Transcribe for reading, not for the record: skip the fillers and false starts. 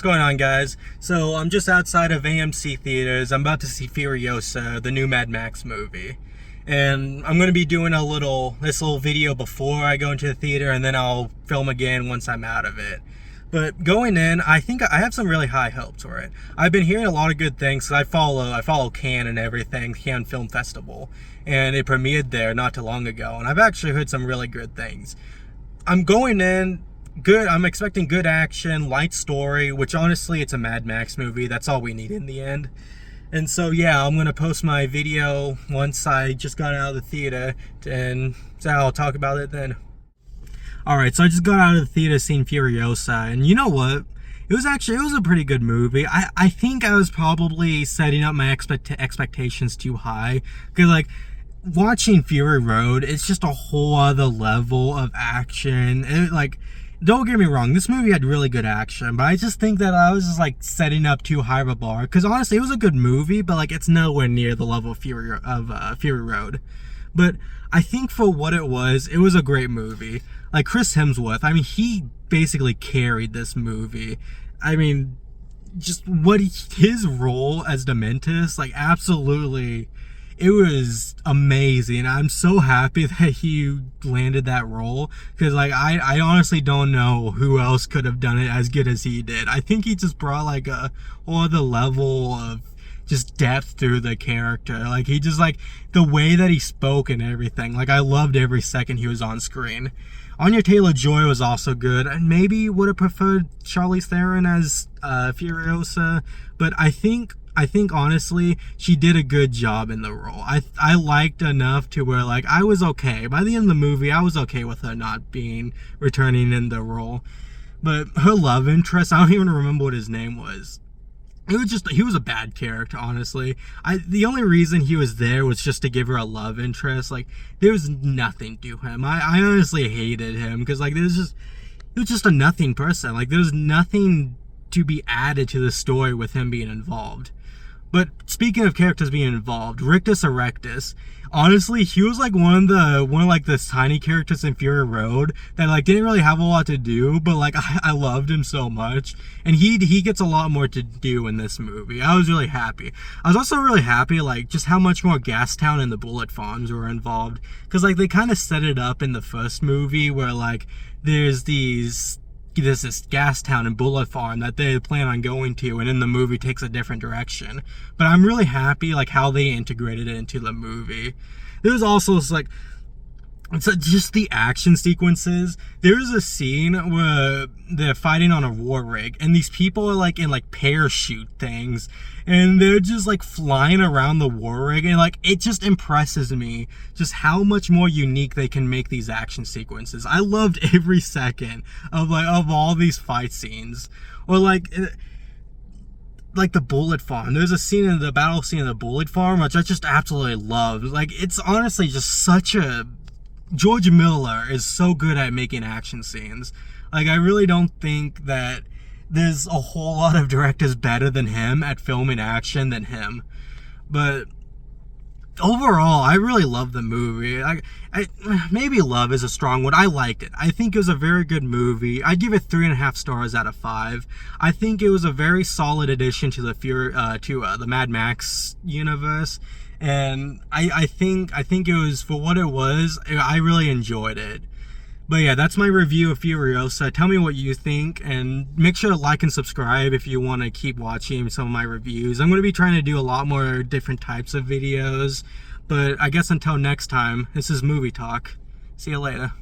What's going on, guys? So I'm just outside of AMC theaters. I'm about to see Furiosa, the new Mad Max movie. And I'm going to be doing this little video before I go into the theater, and then I'll film again once I'm out of it. But going in, I think I have some really high hopes for it. I've been hearing a lot of good things, because I follow Cannes and everything, Cannes Film Festival. And it premiered there not too long ago, and I've actually heard some really good things. I'm going in good. I'm expecting good action, light story, which honestly, it's a Mad Max movie. That's all we need in the end. And so, yeah, I'm going to post my video once I just got out of the theater, and so I'll talk about it then. Alright, so I just got out of the theater seeing Furiosa, and you know what? It was a pretty good movie. I think I was probably setting up my expectations too high, because, like, watching Fury Road, it's just a whole other level of action. Don't get me wrong, this movie had really good action, but I just think that I was just, like, setting up too high of a bar. Because honestly, it was a good movie, but, like, it's nowhere near the level of Fury Road. But I think for what it was a great movie. Like, Chris Hemsworth, I mean, he basically carried this movie. I mean, just his role as Dementus, like, absolutely, it was amazing. I'm so happy that he landed that role, because, like, I honestly don't know who else could have done it as good as he did. I think he just brought, like, a whole other level of just depth through the character. Like, he just, like, the way that he spoke and everything, like, I loved every second he was on screen. Anya Taylor-Joy was also good, and maybe would have preferred Charlize Theron as Furiosa, but I think honestly she did a good job in the role. I liked enough to where, like, I was okay. By the end of the movie, I was okay with her not returning in the role. But her love interest, I don't even remember what his name was. He was a bad character, honestly. The only reason he was there was just to give her a love interest. Like, there was nothing to him. I honestly hated him, because, like, he was just a nothing person. Like, there was nothing to be added to the story with him being involved. But speaking of characters being involved, Rictus Erectus, honestly, he was, like, one of the tiny characters in Fury Road that, like, didn't really have a lot to do, but, like, I loved him so much, and he gets a lot more to do in this movie. I was really happy. I was also really happy, like, just how much more Gastown and the Bullet Farms were involved, because, like, they kind of set it up in the first movie where, like, there's this Gastown and Bullet Farm that they plan on going to, and in the movie takes a different direction. But I'm really happy, like, how they integrated it into the movie. There was also, like, just the action sequences. There's a scene where they're fighting on a war rig, and these people are, like, in, like, parachute things, and they're just, like, flying around the war rig, and, like, it just impresses me just how much more unique they can make these action sequences. I loved every second of all these fight scenes. Or, like the Bullet Farm. There's a scene in the battle scene in the Bullet Farm which I just absolutely loved. Like, it's honestly just such a... George Miller is so good at making action scenes. Like, I really don't think that there's a whole lot of directors better than him at filming action than him. But overall, I really love the movie. Maybe love is a strong word. I liked it. I think it was a very good movie. I'd give it 3.5 stars out of 5. I think it was a very solid addition to the Mad Max universe. And I think it was, for what it was, I really enjoyed it. But yeah, that's my review of Furiosa. Tell me what you think, and make sure to like and subscribe if you want to keep watching some of my reviews. I'm going to be trying to do a lot more different types of videos. But I guess until next time, this is Movie Talk. See you later.